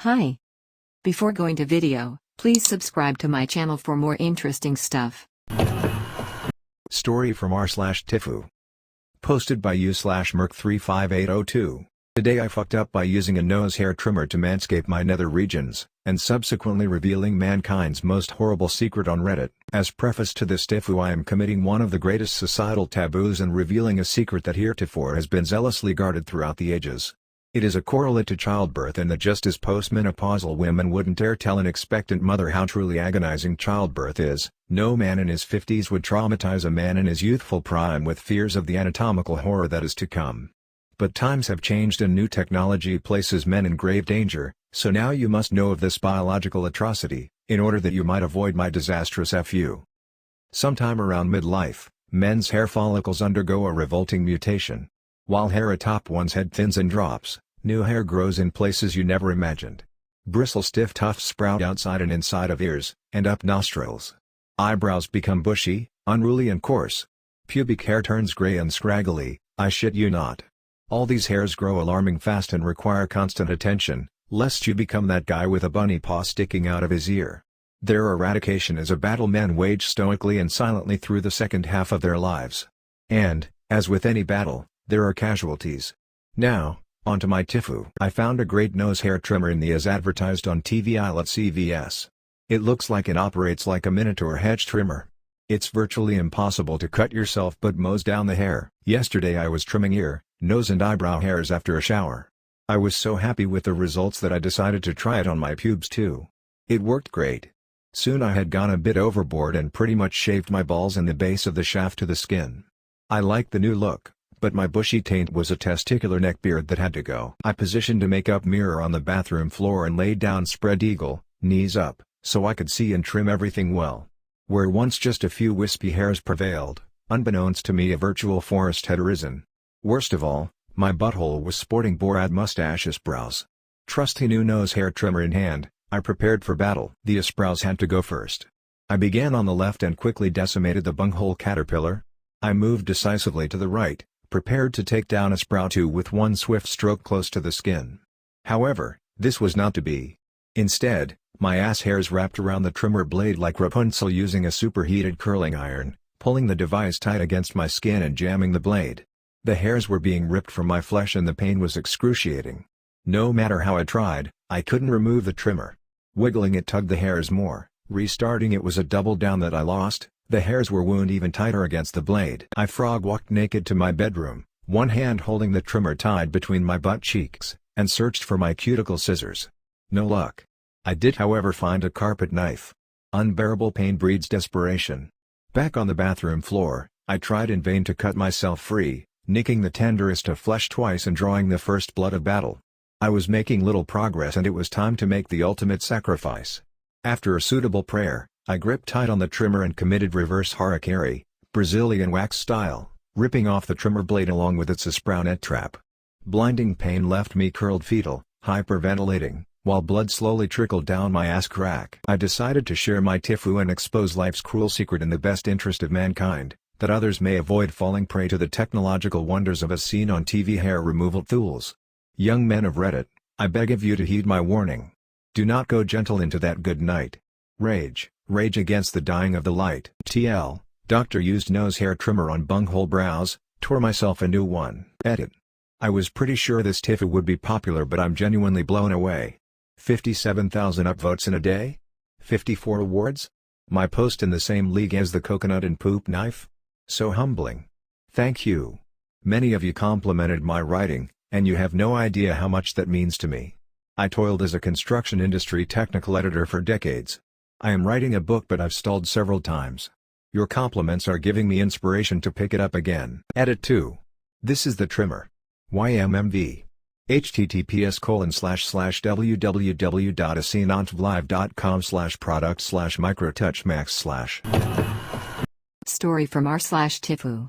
Hi. Before going to video, please subscribe to my channel for more interesting stuff. Story from r/TIFU. Posted by u/merc35802. Today I fucked up by using a nose hair trimmer to manscape my nether regions, and subsequently revealing mankind's most horrible secret on Reddit. As preface to this TIFU, I am committing one of the greatest societal taboos and revealing a secret that heretofore has been zealously guarded throughout the ages. It is a correlate to childbirth, and that just as postmenopausal women wouldn't dare tell an expectant mother how truly agonizing childbirth is, no man in his 50s would traumatize a man in his youthful prime with fears of the anatomical horror that is to come. But times have changed and new technology places men in grave danger, so now you must know of this biological atrocity, in order that you might avoid my disastrous FU. Sometime around midlife, men's hair follicles undergo a revolting mutation. While hair atop one's head thins and drops, new hair grows in places you never imagined. Bristle-stiff tufts sprout outside and inside of ears, and up nostrils. Eyebrows become bushy, unruly and coarse. Pubic hair turns gray and scraggly, I shit you not. All these hairs grow alarming fast and require constant attention, lest you become that guy with a bunny paw sticking out of his ear. Their eradication is a battle men wage stoically and silently through the second half of their lives. And, as with any battle, there are casualties. Now, onto my TIFU. I found a great nose hair trimmer in the as advertised on TV aisle at CVS. It looks like it operates like a Minotaur hedge trimmer. It's virtually impossible to cut yourself but mows down the hair. Yesterday I was trimming ear, nose and eyebrow hairs after a shower. I was so happy with the results that I decided to try it on my pubes too. It worked great. Soon I had gone a bit overboard and pretty much shaved my balls and the base of the shaft to the skin. I liked the new look, but my bushy taint was a testicular neckbeard that had to go. I positioned a makeup mirror on the bathroom floor and laid down spread eagle, knees up, so I could see and trim everything well. Where once just a few wispy hairs prevailed, unbeknownst to me a virtual forest had arisen. Worst of all, my butthole was sporting Borat mustache brows. Trusty new nose hair trimmer in hand, I prepared for battle. The brows had to go first. I began on the left and quickly decimated the bunghole caterpillar. I moved decisively to the right, prepared to take down a sprow too with one swift stroke close to the skin. However, this was not to be. Instead, my ass hairs wrapped around the trimmer blade like Rapunzel using a superheated curling iron, pulling the device tight against my skin and jamming the blade. The hairs were being ripped from my flesh and the pain was excruciating. No matter how I tried, I couldn't remove the trimmer. Wiggling it tugged the hairs more, restarting it was a double down that I lost. The hairs were wound even tighter against the blade. I frog walked naked to my bedroom, one hand holding the trimmer tied between my butt cheeks, and searched for my cuticle scissors. No luck. I did however find a carpet knife. Unbearable pain breeds desperation. Back on the bathroom floor, I tried in vain to cut myself free, nicking the tenderest of flesh twice and drawing the first blood of battle. I was making little progress and it was time to make the ultimate sacrifice. After a suitable prayer, I gripped tight on the trimmer and committed reverse harakiri, Brazilian wax style, ripping off the trimmer blade along with its net trap. Blinding pain left me curled fetal, hyperventilating, while blood slowly trickled down my ass crack. I decided to share my TIFU and expose life's cruel secret in the best interest of mankind, that others may avoid falling prey to the technological wonders of as seen on TV hair removal tools. Young men of Reddit, I beg of you to heed my warning. Do not go gentle into that good night. Rage against the dying of the light. TL, doctor used nose hair trimmer on bunghole brows, tore myself a new one. Edit. I was pretty sure this TIFU would be popular but I'm genuinely blown away. 57,000 upvotes in a day? 54 awards? My post in the same league as the coconut and poop knife? So humbling. Thank you. Many of you complimented my writing, and you have no idea how much that means to me. I toiled as a construction industry technical editor for decades. I am writing a book but I've stalled several times. Your compliments are giving me inspiration to pick it up again. Edit 2. This is the trimmer. YMMV. https://www.asinantvlive.com/product/microtouchmax/. Story from r/TIFU.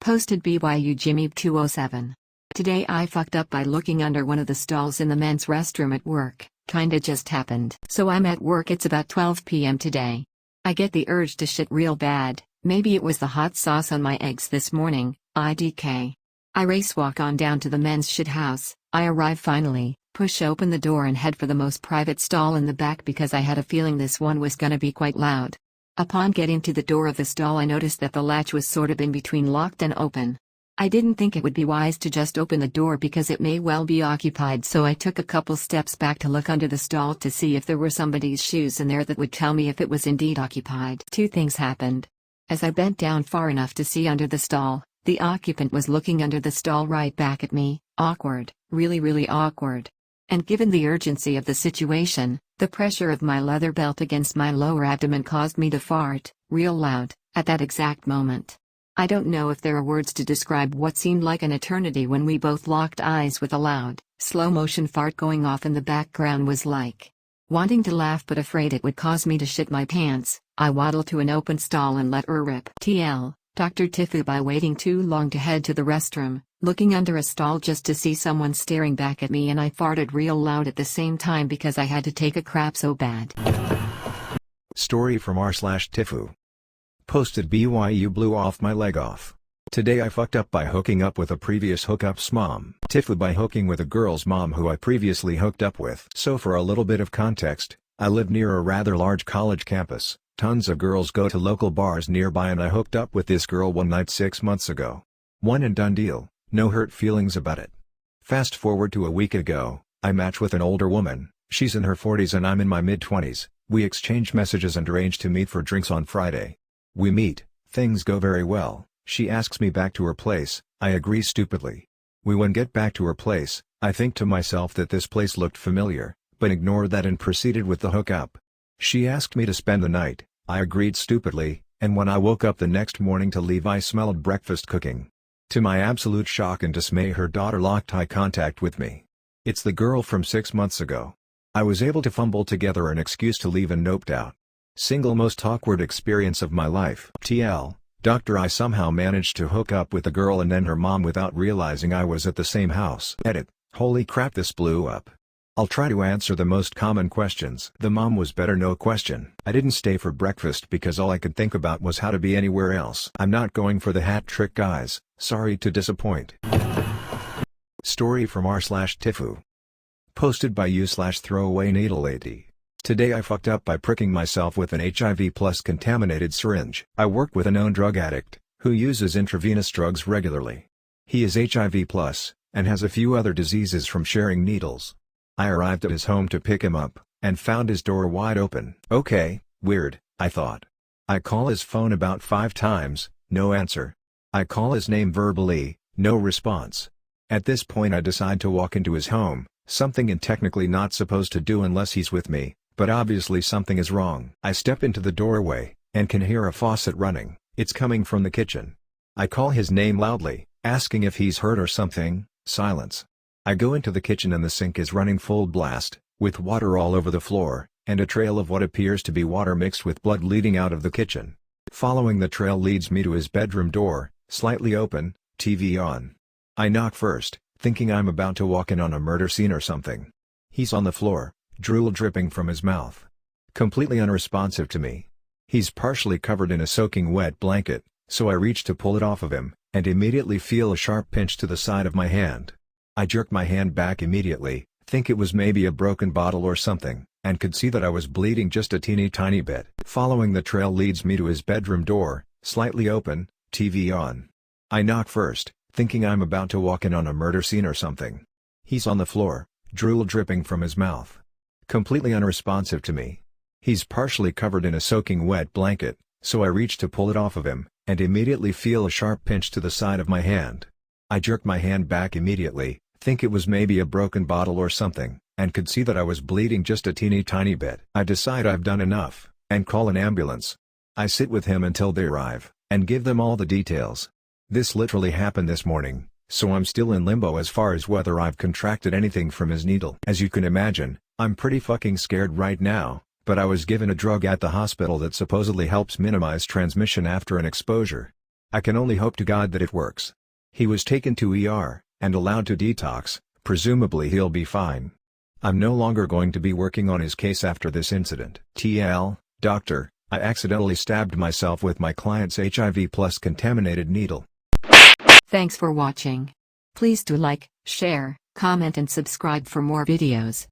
Posted BYU Jimmy 207. Today I fucked up by looking under one of the stalls in the men's restroom at work. Kinda just happened. So I'm at work, it's about 12 p.m. today. I get the urge to shit real bad, maybe it was the hot sauce on my eggs this morning, IDK. I race walk on down to the men's shit house. I arrive finally, push open the door and head for the most private stall in the back because I had a feeling this one was gonna be quite loud. Upon getting to the door of the stall, I noticed that the latch was sort of in between locked and open. I didn't think it would be wise to just open the door because it may well be occupied, so I took a couple steps back to look under the stall to see if there were somebody's shoes in there that would tell me if it was indeed occupied. Two things happened. As I bent down far enough to see under the stall, the occupant was looking under the stall right back at me. Awkward, really awkward. And given the urgency of the situation, the pressure of my leather belt against my lower abdomen caused me to fart, real loud, at that exact moment. I don't know if there are words to describe what seemed like an eternity when we both locked eyes with a loud, slow-motion fart going off in the background was like. Wanting to laugh but afraid it would cause me to shit my pants, I waddled to an open stall and let her rip. TL, Dr. TIFU by waiting too long to head to the restroom, looking under a stall just to see someone staring back at me, and I farted real loud at the same time because I had to take a crap so bad. Story from r/TIFU. Posted BYU blew off my leg off. Today I fucked up by hooking up with a previous hookup's mom. TIFU by hooking with a girl's mom who I previously hooked up with. So for a little bit of context, I live near a rather large college campus. Tons of girls go to local bars nearby, and I hooked up with this girl one night 6 months ago. One and done deal, no hurt feelings about it. Fast forward to a week ago, I match with an older woman. She's in her 40s and I'm in my mid-20s. We exchange messages and arrange to meet for drinks on Friday. We meet, things go very well, she asks me back to her place, I agree stupidly. We get back to her place, I think to myself that this place looked familiar, but ignored that and proceeded with the hookup. She asked me to spend the night, I agreed stupidly, and when I woke up the next morning to leave I smelled breakfast cooking. To my absolute shock and dismay, her daughter locked eye contact with me. It's the girl from 6 months ago. I was able to fumble together an excuse to leave and noped out. Single most awkward experience of my life. TL, Doctor, I somehow managed to hook up with the girl and then her mom without realizing I was at the same house. Edit. Holy crap, this blew up. I'll try to answer the most common questions. The mom was better, no question. I didn't stay for breakfast because all I could think about was how to be anywhere else. I'm not going for the hat trick, guys, sorry to disappoint. Story from r/TIFU. Posted by u/throwaway needle lady. Today I fucked up by pricking myself with an HIV+contaminated syringe. I work with a known drug addict, who uses intravenous drugs regularly. He is HIV+, and has a few other diseases from sharing needles. I arrived at his home to pick him up, and found his door wide open. Okay, weird, I thought. I call his phone about 5 times, no answer. I call his name verbally, no response. At this point I decide to walk into his home, something I'm technically not supposed to do unless he's with me. But obviously something is wrong. I step into the doorway, and can hear a faucet running. It's coming from the kitchen. I call his name loudly, asking if he's hurt or something. Silence. I go into the kitchen and the sink is running full blast, with water all over the floor, and a trail of what appears to be water mixed with blood leading out of the kitchen. Following the trail leads me to his bedroom door, slightly open, TV on. I knock first, thinking I'm about to walk in on a murder scene or something. He's on the floor, drool dripping from his mouth. Completely unresponsive to me. He's partially covered in a soaking wet blanket, so I reach to pull it off of him, and immediately feel a sharp pinch to the side of my hand. I jerk my hand back immediately, think it was maybe a broken bottle or something, and could see that I was bleeding just a teeny tiny bit. Following the trail leads me to his bedroom door, slightly open, TV on. I knock first, thinking I'm about to walk in on a murder scene or something. He's on the floor, drool dripping from his mouth. Completely unresponsive to me. He's partially covered in a soaking wet blanket, so I reach to pull it off of him, and immediately feel a sharp pinch to the side of my hand. I jerk my hand back immediately, think it was maybe a broken bottle or something, and could see that I was bleeding just a teeny tiny bit. I decide I've done enough, and call an ambulance. I sit with him until they arrive, and give them all the details. This literally happened this morning, so I'm still in limbo as far as whether I've contracted anything from his needle. As you can imagine, I'm pretty fucking scared right now, but I was given a drug at the hospital that supposedly helps minimize transmission after an exposure. I can only hope to God that it works. He was taken to ER, and allowed to detox, presumably he'll be fine. I'm no longer going to be working on his case after this incident. TL, Doctor, I accidentally stabbed myself with my client's HIV+contaminated needle. Thanks for watching. Please do like, share, comment and subscribe for more videos.